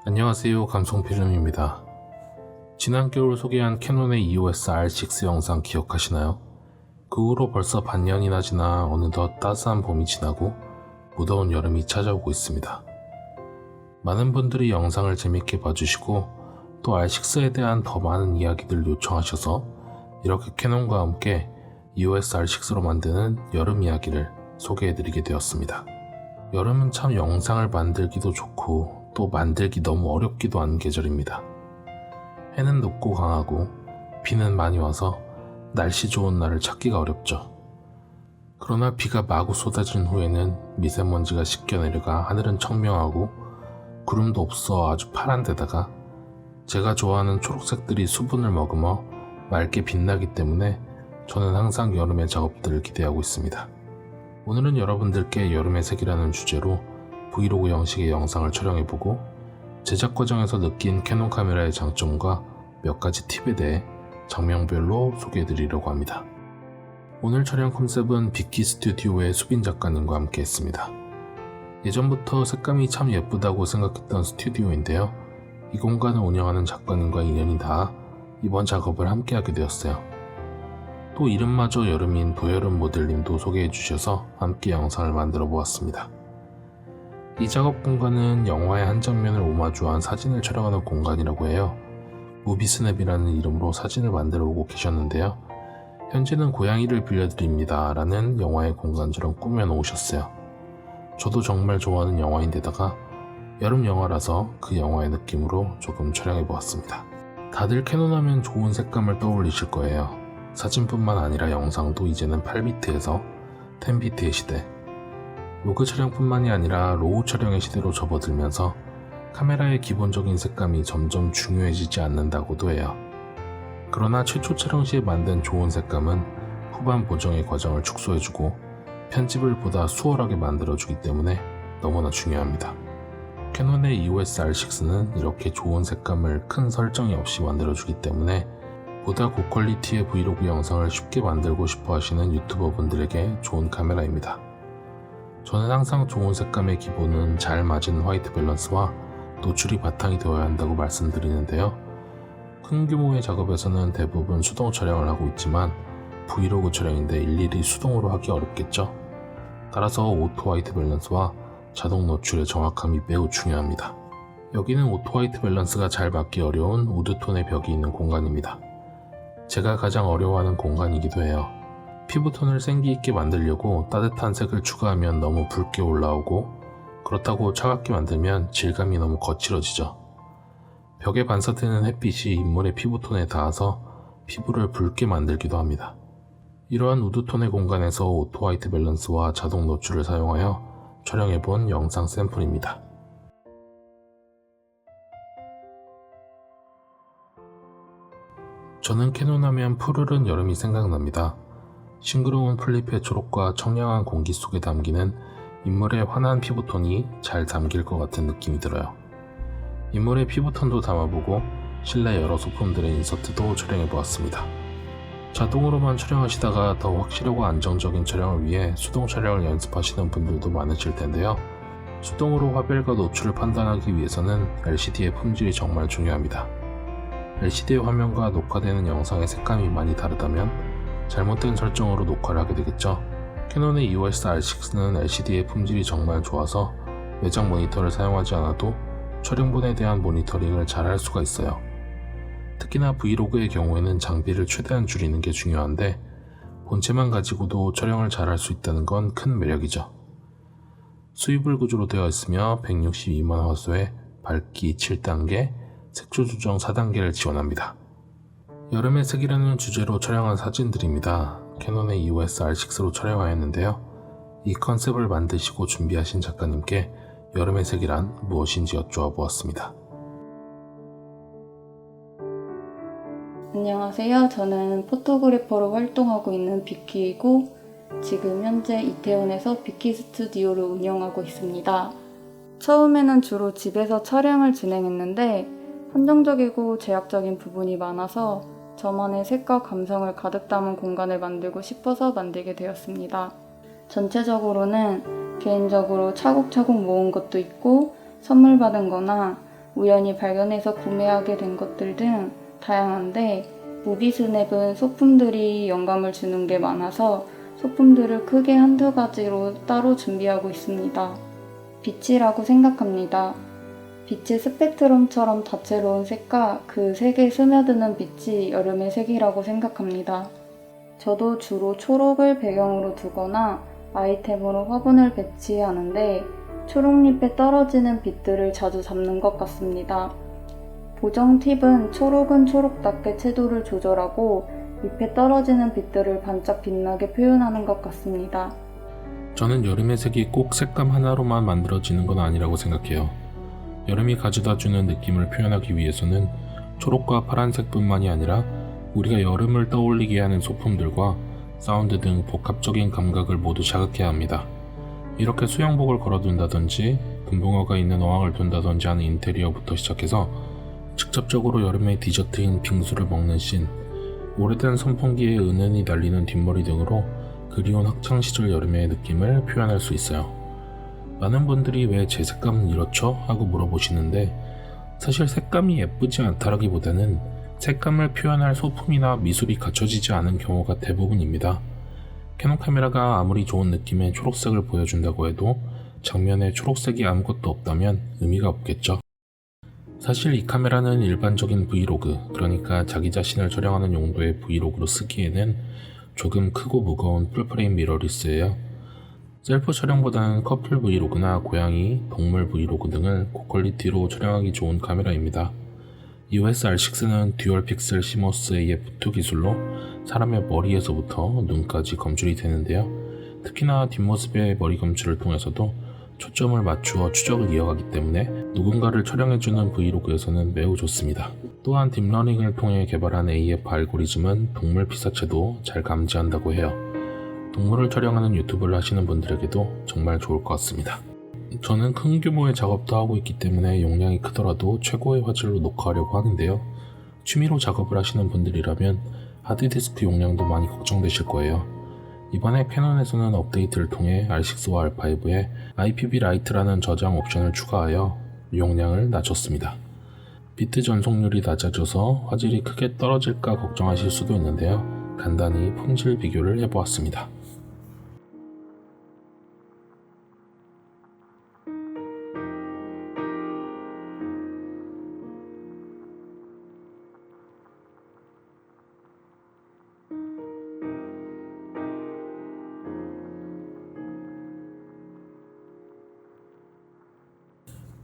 안녕하세요, 감성필름입니다. 지난 겨울 소개한 캐논의 EOS R6 영상 기억하시나요? 그 후로 벌써 반년이나 지나 어느덧 따스한 봄이 지나고 무더운 여름이 찾아오고 있습니다. 많은 분들이 영상을 재밌게 봐주시고 또 R6에 대한 더 많은 이야기들 요청하셔서 이렇게 캐논과 함께 EOS R6로 만드는 여름 이야기를 소개해드리게 되었습니다. 여름은 참 영상을 만들기도 좋고 또 만들기 너무 어렵기도 한 계절입니다. 해는 높고 강하고 비는 많이 와서 날씨 좋은 날을 찾기가 어렵죠. 그러나 비가 마구 쏟아진 후에는 미세먼지가 씻겨 내려가 하늘은 청명하고 구름도 없어 아주 파란 데다가 제가 좋아하는 초록색들이 수분을 머금어 맑게 빛나기 때문에 저는 항상 여름의 작업들을 기대하고 있습니다. 오늘은 여러분들께 여름의 색이라는 주제로 브이로그 형식의 영상을 촬영해보고 제작 과정에서 느낀 캐논 카메라의 장점과 몇 가지 팁에 대해 장면별로 소개해드리려고 합니다. 오늘 촬영 컨셉은 빅키 스튜디오의 수빈 작가님과 함께 했습니다. 예전부터 색감이 참 예쁘다고 생각했던 스튜디오인데요. 이 공간을 운영하는 작가님과 인연이 닿아 이번 작업을 함께 하게 되었어요. 또 이름마저 여름인 도여름 모델님도 소개해 주셔서 함께 영상을 만들어 보았습니다. 이 작업 공간은 영화의 한 장면을 오마주한 사진을 촬영하는 공간이라고 해요. 무비스냅이라는 이름으로 사진을 만들어 오고 계셨는데요. 현재는 고양이를 빌려드립니다 라는 영화의 공간처럼 꾸며 놓으셨어요. 저도 정말 좋아하는 영화인데다가 여름 영화라서 그 영화의 느낌으로 조금 촬영해 보았습니다. 다들 캐논 하면 좋은 색감을 떠올리실 거예요. 사진뿐만 아니라 영상도 이제는 8비트에서 10비트의 시대, 로그 촬영뿐만이 아니라 로우 촬영의 시대로 접어들면서 카메라의 기본적인 색감이 점점 중요해지지 않는다고도 해요. 그러나 최초 촬영 시에 만든 좋은 색감은 후반 보정의 과정을 축소해주고 편집을 보다 수월하게 만들어주기 때문에 너무나 중요합니다. 캐논의 EOS R6는 이렇게 좋은 색감을 큰 설정이 없이 만들어주기 때문에 보다 고퀄리티의 브이로그 영상을 쉽게 만들고 싶어 하시는 유튜버 분들에게 좋은 카메라입니다. 저는 항상 좋은 색감의 기본은 잘 맞은 화이트 밸런스와 노출이 바탕이 되어야 한다고 말씀드리는데요. 큰 규모의 작업에서는 대부분 수동 촬영을 하고 있지만 브이로그 촬영인데 일일이 수동으로 하기 어렵겠죠. 따라서 오토 화이트 밸런스와 자동 노출의 정확함이 매우 중요합니다. 여기는 오토 화이트 밸런스가 잘 맞기 어려운 우드톤의 벽이 있는 공간입니다. 제가 가장 어려워하는 공간이기도 해요. 피부톤을 생기있게 만들려고 따뜻한 색을 추가하면 너무 붉게 올라오고 그렇다고 차갑게 만들면 질감이 너무 거칠어지죠. 벽에 반사되는 햇빛이 인물의 피부톤에 닿아서 피부를 붉게 만들기도 합니다. 이러한 우드톤의 공간에서 오토 화이트 밸런스와 자동 노출을 사용하여 촬영해본 영상 샘플입니다. 저는 캐논 하면 푸르른 여름이 생각납니다. 싱그러운 플립의 초록과 청량한 공기 속에 담기는 인물의 환한 피부톤이 잘 담길 것 같은 느낌이 들어요. 인물의 피부톤도 담아보고 실내 여러 소품들의 인서트도 촬영해보았습니다. 자동으로만 촬영하시다가 더 확실하고 안정적인 촬영을 위해 수동 촬영을 연습하시는 분들도 많으실 텐데요. 수동으로 화별과 노출을 판단하기 위해서는 LCD의 품질이 정말 중요합니다. LCD의 화면과 녹화되는 영상의 색감이 많이 다르다면 잘못된 설정으로 녹화를 하게 되겠죠. 캐논의 EOS R6는 LCD의 품질이 정말 좋아서 외장 모니터를 사용하지 않아도 촬영본에 대한 모니터링을 잘 할 수가 있어요. 특히나 브이로그의 경우에는 장비를 최대한 줄이는 게 중요한데 본체만 가지고도 촬영을 잘 할 수 있다는 건 큰 매력이죠. 수입을 구조로 되어 있으며 162만 화소의 밝기 7단계, 색조 조정 4단계를 지원합니다. 여름의 색이라는 주제로 촬영한 사진들입니다. 캐논의 EOS R6로 촬영하였는데요. 이 컨셉을 만드시고 준비하신 작가님께 여름의 색이란 무엇인지 여쭈어 보았습니다. 안녕하세요. 저는 포토그래퍼로 활동하고 있는 빅키이고 지금 현재 이태원에서 빅키 스튜디오를 운영하고 있습니다. 처음에는 주로 집에서 촬영을 진행했는데 한정적이고 제약적인 부분이 많아서 저만의 색과 감성을 가득 담은 공간을 만들고 싶어서 만들게 되었습니다. 전체적으로는 개인적으로 차곡차곡 모은 것도 있고 선물 받은 거나 우연히 발견해서 구매하게 된 것들 등 다양한데 무비스냅은 소품들이 영감을 주는 게 많아서 소품들을 크게 한두 가지로 따로 준비하고 있습니다. 빛이라고 생각합니다. 빛의 스펙트럼처럼 다채로운 색과 그 색에 스며드는 빛이 여름의 색이라고 생각합니다. 저도 주로 초록을 배경으로 두거나 아이템으로 화분을 배치하는데 초록잎에 떨어지는 빛들을 자주 잡는 것 같습니다. 보정 팁은 초록은 초록답게 채도를 조절하고 잎에 떨어지는 빛들을 반짝 빛나게 표현하는 것 같습니다. 저는 여름의 색이 꼭 색감 하나로만 만들어지는 건 아니라고 생각해요. 여름이 가져다주는 느낌을 표현하기 위해서는 초록과 파란색뿐만이 아니라 우리가 여름을 떠올리게 하는 소품들과 사운드 등 복합적인 감각을 모두 자극해야 합니다. 이렇게 수영복을 걸어둔다든지 금붕어가 있는 어항을 둔다든지 하는 인테리어부터 시작해서 직접적으로 여름의 디저트인 빙수를 먹는 씬, 오래된 선풍기에 은은히 날리는 뒷머리 등으로 그리운 학창시절 여름의 느낌을 표현할 수 있어요. 많은 분들이 왜 제 색감은 이렇죠? 하고 물어보시는데 사실 색감이 예쁘지 않다라기보다는 색감을 표현할 소품이나 미술이 갖춰지지 않은 경우가 대부분입니다. 캐논 카메라가 아무리 좋은 느낌의 초록색을 보여준다고 해도 장면에 초록색이 아무것도 없다면 의미가 없겠죠. 사실 이 카메라는 일반적인 브이로그, 그러니까 자기 자신을 촬영하는 용도의 브이로그로 쓰기에는 조금 크고 무거운 풀프레임 미러리스예요. 셀프 촬영보다는 커플 브이로그나 고양이, 동물 브이로그 등을 고퀄리티로 촬영하기 좋은 카메라입니다. EOS R6는 듀얼 픽셀 시모스 AF2 기술로 사람의 머리에서부터 눈까지 검출이 되는데요. 특히나 뒷모습의 머리 검출을 통해서도 초점을 맞추어 추적을 이어가기 때문에 누군가를 촬영해주는 브이로그에서는 매우 좋습니다. 또한 딥러닝을 통해 개발한 AF 알고리즘은 동물 피사체도 잘 감지한다고 해요. 동물을 촬영하는 유튜브를 하시는 분들에게도 정말 좋을 것 같습니다. 저는 큰 규모의 작업도 하고 있기 때문에 용량이 크더라도 최고의 화질로 녹화하려고 하는데요. 취미로 작업을 하시는 분들이라면 하드디스크 용량도 많이 걱정되실 거예요. 이번에 캐논에서는 업데이트를 통해 R6와 R5에 IPV 라이트라는 저장 옵션을 추가하여 용량을 낮췄습니다. 비트 전송률이 낮아져서 화질이 크게 떨어질까 걱정하실 수도 있는데요. 간단히 품질 비교를 해보았습니다.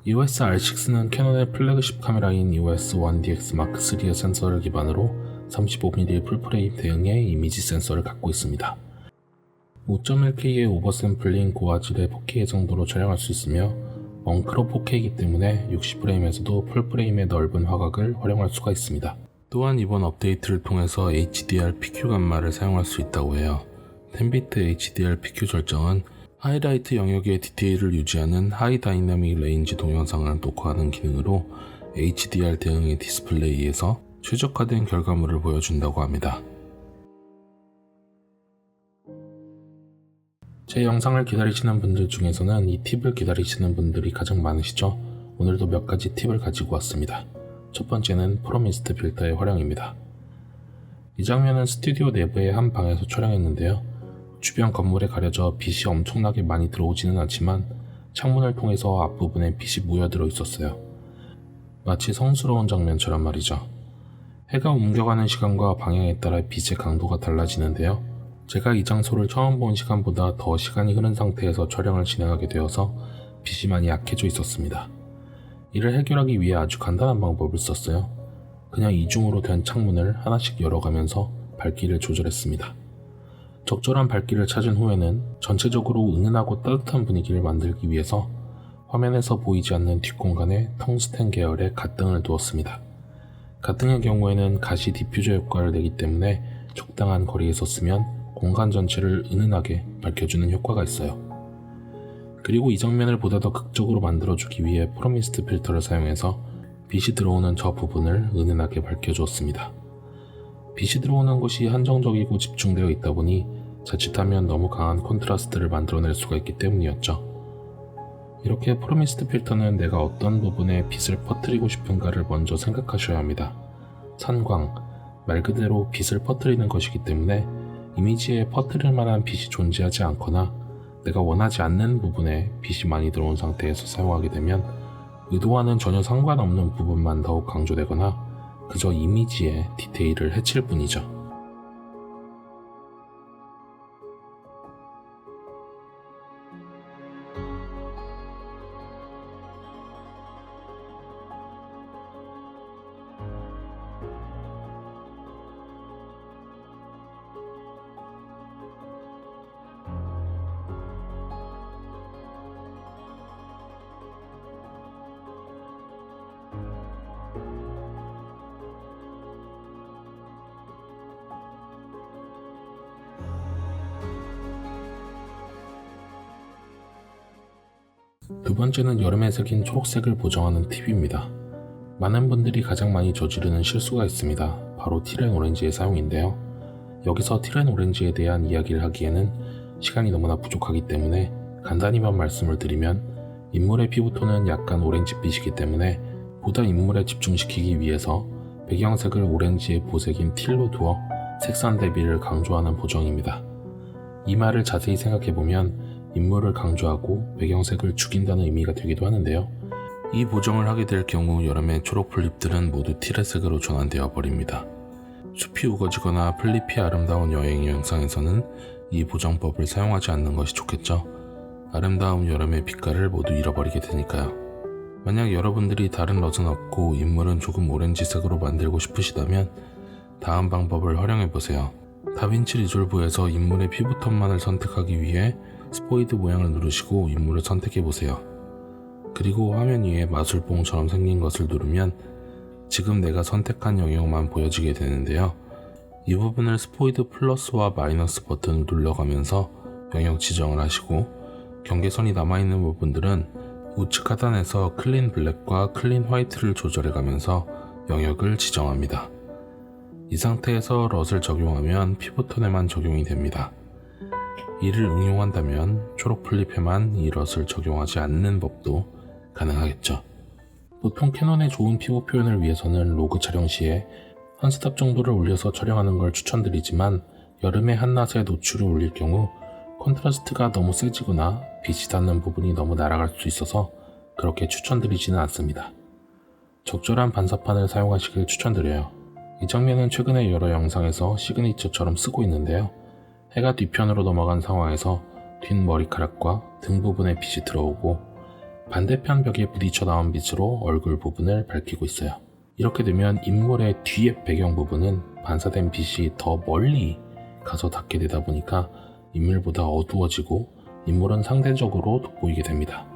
EOS R6는 캐논의 플래그십 카메라인 EOS 1DX Mark III의 센서를 기반으로 35mm 풀프레임 대응의 이미지 센서를 갖고 있습니다. 5.1K의 오버샘플링 고화질의 4K 정도로 촬영할 수 있으며 원크롭 4K이기 때문에 60프레임에서도 풀프레임의 넓은 화각을 활용할 수가 있습니다. 또한 이번 업데이트를 통해서 HDR PQ 감마를 사용할 수 있다고 해요. 10비트 HDR PQ 설정은 하이라이트 영역의 디테일을 유지하는 하이 다이나믹 레인지 동영상을 녹화하는 기능으로 HDR 대응의 디스플레이에서 최적화된 결과물을 보여준다고 합니다. 제 영상을 기다리시는 분들 중에서는 이 팁을 기다리시는 분들이 가장 많으시죠? 오늘도 몇 가지 팁을 가지고 왔습니다. 첫 번째는 프로미스트 필터의 활용입니다. 이 장면은 스튜디오 내부의 한 방에서 촬영했는데요. 주변 건물에 가려져 빛이 엄청나게 많이 들어오지는 않지만 창문을 통해서 앞부분에 빛이 모여들어 있었어요. 마치 성스러운 장면처럼 말이죠. 해가 옮겨가는 시간과 방향에 따라 빛의 강도가 달라지는데요. 제가 이 장소를 처음 본 시간보다 더 시간이 흐른 상태에서 촬영을 진행하게 되어서 빛이 많이 약해져 있었습니다. 이를 해결하기 위해 아주 간단한 방법을 썼어요. 그냥 이중으로 된 창문을 하나씩 열어가면서 밝기를 조절했습니다. 적절한 밝기를 찾은 후에는 전체적으로 은은하고 따뜻한 분위기를 만들기 위해서 화면에서 보이지 않는 뒷공간에 텅스텐 계열의 갓등을 두었습니다. 갓등의 경우에는 가시 디퓨저 효과를 내기 때문에 적당한 거리에서 쓰면 공간 전체를 은은하게 밝혀주는 효과가 있어요. 그리고 이 장면을 보다 더 극적으로 만들어주기 위해 프로미스트 필터를 사용해서 빛이 들어오는 저 부분을 은은하게 밝혀주었습니다. 빛이 들어오는 곳이 한정적이고 집중되어 있다 보니 자칫하면 너무 강한 콘트라스트를 만들어낼 수가 있기 때문이었죠. 이렇게 프로미스트 필터는 내가 어떤 부분에 빛을 퍼뜨리고 싶은가를 먼저 생각하셔야 합니다. 산광, 말 그대로 빛을 퍼뜨리는 것이기 때문에 이미지에 퍼뜨릴 만한 빛이 존재하지 않거나 내가 원하지 않는 부분에 빛이 많이 들어온 상태에서 사용하게 되면 의도와는 전혀 상관없는 부분만 더욱 강조되거나 그저 이미지의 디테일을 해칠 뿐이죠. 두 번째는 여름에 새긴 초록색을 보정하는 팁입니다. 많은 분들이 가장 많이 저지르는 실수가 있습니다. 바로 틸앤 오렌지의 사용인데요. 여기서 틸앤 오렌지에 대한 이야기를 하기에는 시간이 너무나 부족하기 때문에 간단히만 말씀을 드리면 인물의 피부톤은 약간 오렌지빛이기 때문에 보다 인물에 집중시키기 위해서 배경색을 오렌지의 보색인 틸로 두어 색상 대비를 강조하는 보정입니다. 이 말을 자세히 생각해보면 인물을 강조하고 배경색을 죽인다는 의미가 되기도 하는데요. 이 보정을 하게 될 경우 여름의 초록 풀잎들은 모두 틸의 색으로 전환되어 버립니다. 숲이 우거지거나 풀잎이 아름다운 여행의 영상에서는 이 보정법을 사용하지 않는 것이 좋겠죠. 아름다운 여름의 빛깔을 모두 잃어버리게 되니까요. 만약 여러분들이 다른 럿은 없고 인물은 조금 오렌지색으로 만들고 싶으시다면 다음 방법을 활용해보세요. 다빈치 리졸브에서 인물의 피부톤만을 선택하기 위해 스포이드 모양을 누르시고 인물을 선택해보세요. 그리고 화면 위에 마술봉처럼 생긴 것을 누르면 지금 내가 선택한 영역만 보여지게 되는데요. 이 부분을 스포이드 플러스와 마이너스 버튼을 눌러가면서 영역 지정을 하시고 경계선이 남아있는 부분들은 우측 하단에서 클린 블랙과 클린 화이트를 조절해가면서 영역을 지정합니다. 이 상태에서 럿을 적용하면 피부톤에만 적용이 됩니다. 이를 응용한다면 초록 풀잎에만 이 럿을 적용하지 않는 법도 가능하겠죠. 보통 캐논의 좋은 피부 표현을 위해서는 로그 촬영 시에 한 스탑 정도를 올려서 촬영하는 걸 추천드리지만 여름에 한낮에 노출을 올릴 경우 컨트라스트가 너무 세지거나 빛이 닿는 부분이 너무 날아갈 수 있어서 그렇게 추천드리지는 않습니다. 적절한 반사판을 사용하시길 추천드려요. 이 장면은 최근에 여러 영상에서 시그니처처럼 쓰고 있는데요. 해가 뒤편으로 넘어간 상황에서 뒷머리카락과 등 부분에 빛이 들어오고 반대편 벽에 부딪혀 나온 빛으로 얼굴 부분을 밝히고 있어요. 이렇게 되면 인물의 뒤에 배경 부분은 반사된 빛이 더 멀리 가서 닿게 되다 보니까 인물보다 어두워지고 인물은 상대적으로 돋보이게 됩니다.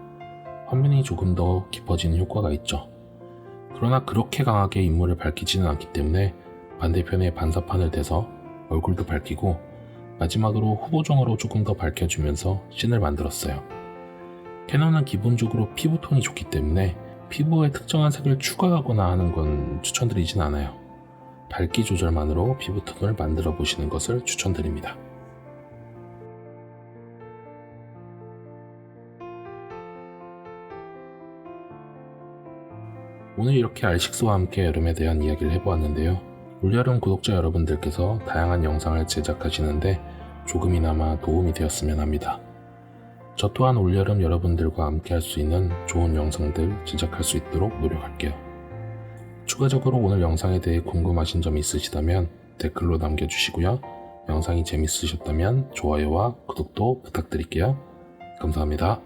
화면이 조금 더 깊어지는 효과가 있죠. 그러나 그렇게 강하게 인물을 밝히지는 않기 때문에 반대편에 반사판을 대서 얼굴도 밝히고 마지막으로 후보정으로 조금 더 밝혀주면서 씬을 만들었어요. 캐논은 기본적으로 피부톤이 좋기 때문에 피부에 특정한 색을 추가하거나 하는 건 추천드리진 않아요. 밝기 조절만으로 피부톤을 만들어 보시는 것을 추천드립니다. 오늘 이렇게 R6와 함께 여름에 대한 이야기를 해보았는데요. 올여름 구독자 여러분들께서 다양한 영상을 제작하시는데 조금이나마 도움이 되었으면 합니다. 저 또한 올여름 여러분들과 함께 할 수 있는 좋은 영상들 제작할 수 있도록 노력할게요. 추가적으로 오늘 영상에 대해 궁금하신 점 있으시다면 댓글로 남겨주시고요. 영상이 재밌으셨다면 좋아요와 구독도 부탁드릴게요. 감사합니다.